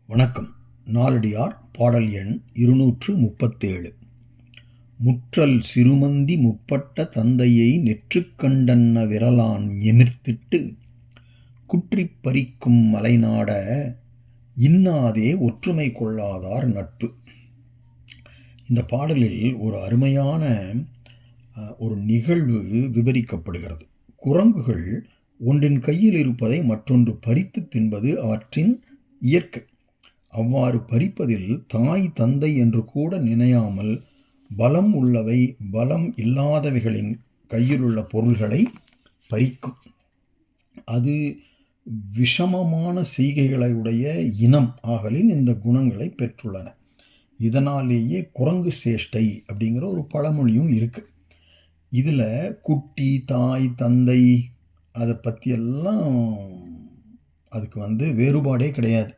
வணக்கம். நாலடியார் பாடல் எண் 237. முற்றல் சிறுமந்தி முற்பட்ட தந்தையை நெற்றுக் கண்டன்ன விரலான் எமிர்த்திட்டு குற்றிப் பறிக்கும் மலைநாட இன்னாதே ஒற்றுமை கொள்ளாதார் நட்பு. இந்த பாடலில் ஒரு அருமையான ஒரு நிகழ்வு விவரிக்கப்படுகிறது. குரங்குகள் ஒன்றின் கையில் இருப்பதை மற்றொன்று பறித்து தின்பது அவற்றின் இயற்கை. அவ்வாறு பறிப்பதில் தாய் தந்தை என்று கூட நினையாமல் பலம் உள்ளவை பலம் இல்லாதவைகளின் கையிலுள்ள பொருள்களை பறிக்கும். அது விஷமமான செய்கைகளை உடைய இனம் ஆகலின் இந்த குணங்களை பெற்றுள்ளன. இதனாலேயே குரங்கு சேஷ்டை அப்படிங்கிற ஒரு பழமொழியும் இருக்கு. இதில் குட்டி தாய் தந்தை அதை பற்றியெல்லாம் அதுக்கு வேறுபாடே கிடையாது.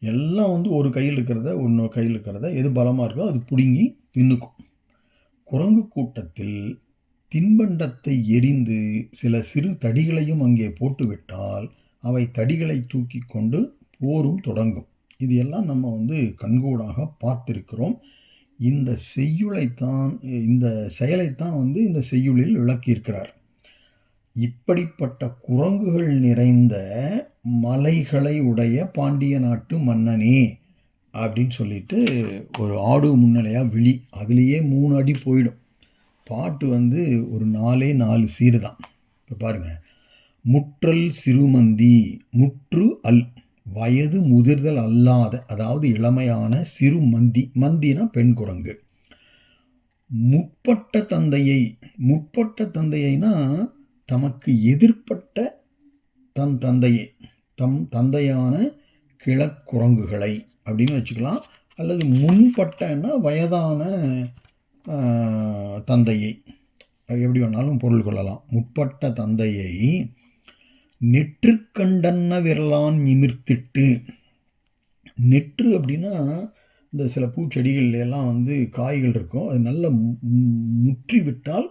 எல்லாம் ஒரு கையில் இருக்கிறத இன்னொரு கையில் இருக்கிறத எது பலமாக இருக்கோ அது பிடுங்கி தின்னுக்கும். குரங்கு கூட்டத்தில் தின்பண்டத்தை எரிந்து சில சிறு தடிகளையும் அங்கே போட்டுவிட்டால் அவை தடிகளை தூக்கி கொண்டு போரும் தொடங்கும். இது எல்லாம் நம்ம கண்கூடாக பார்த்திருக்கிறோம். இந்த செயலைத்தான் இந்த செய்யுளில் விளக்கியிருக்கிறார். இப்படிப்பட்ட குரங்குகள் நிறைந்த மலைகளை உடைய பாண்டிய நாட்டு மன்னனே அப்படின்னு சொல்லிட்டு ஒரு ஆடு முன்னிலையாக விழி, அதுலேயே 3 அடி போயிடும். பாட்டு ஒரு 4 சீர் தான். இப்போ பாருங்கள், முற்றல் சிறுமந்தி, முற்று அல் வயது முதிர்தல் அல்லாத, அதாவது இளமையான சிறு மந்தி, மந்தினா பெண் குரங்கு. முற்பட்ட தந்தையை, முற்பட்ட தந்தையைனா தமக்கு எதிர்ப்பட்ட தம் தந்தையான கிழக்குரங்குகளை அப்படின்னு வச்சுக்கலாம். அல்லது முன்பட்டன்னா வயதான தந்தையை, எப்படி வேணாலும் பொருள் கொள்ளலாம். முற்பட்ட தந்தையை நெற்றுக்கண்டன்ன விரலான் நிமிர்த்திட்டு. நெற்று அப்படின்னா இந்த சில பூச்செடிகள் எல்லாம் காய்கள் இருக்கும், அது நல்லா முற்றி விட்டால்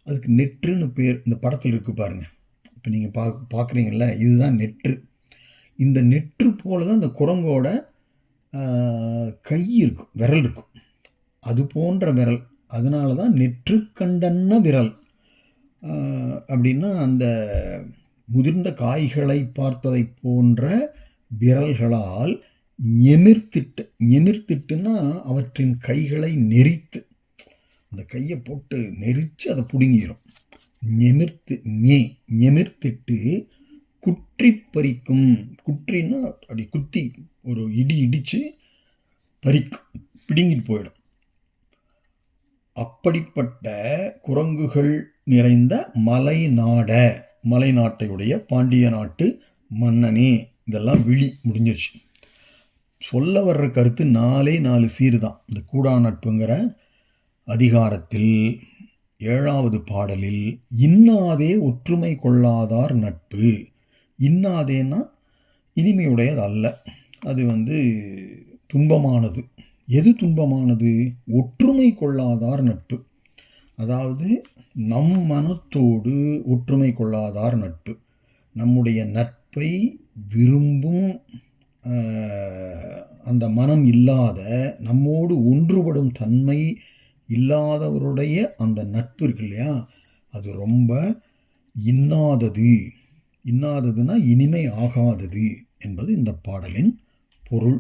அதுக்கு நெற்றுன்னு பேர். இந்த படத்தில் இருக்குது பாருங்கள், இப்போ நீங்கள் பார்க்குறீங்கள, இதுதான் நெற்று. இந்த நெற்று போல தான் இந்த குரங்கோட கை இருக்கும், விரல் இருக்கும், அது போன்ற விரல். அதனால தான் நெற்று கண்டன்ன விரல் அப்படின்னா அந்த முதிர்ந்த காய்களை பார்ப்பதை போன்ற விரல்களால் எமிர்த்திட்டுன்னா அவற்றின் கைகளை நெரித்து, அந்த கையை போட்டு நெரிச்சு அதை பிடுங்கிடும். எமிர்த்திட்டு குற்றி பறிக்கும். குற்றின்னா அப்படி குத்தி ஒரு இடிச்சு பறிக்கும், பிடுங்கிட்டு போயிடும். அப்படிப்பட்ட குரங்குகள் நிறைந்த மலைநாட்டையுடைய பாண்டிய நாட்டு மன்னனே. இதெல்லாம் விழி முடிஞ்சிருச்சு. சொல்ல வர்ற கருத்து 4 சீர் தான். இந்த கூடா நட்புங்கிற அதிகாரத்தில் 7வது பாடலில் இன்னாதே ஒற்றுமை கொள்ளாதார் நட்பு. இன்னாதேன்னா இனிமையுடையது அல்ல, அது துன்பமானது. எது துன்பமானது? ஒற்றுமை கொள்ளாதார் நட்பு. அதாவது நம் மனத்தோடு ஒற்றுமை கொள்ளாதார் நட்பு. நம்முடைய நட்பை விரும்பும் அந்த மனம் இல்லாத, நம்மோடு ஒன்றுபடும் தன்மை இல்லாதவருடைய அந்த நட்பு இருக்கு இல்லையா, அது ரொம்ப இன்னாதது. இன்னாததுன்னா இனிமை ஆகாதது என்பது இந்த பாடலின் பொருள்.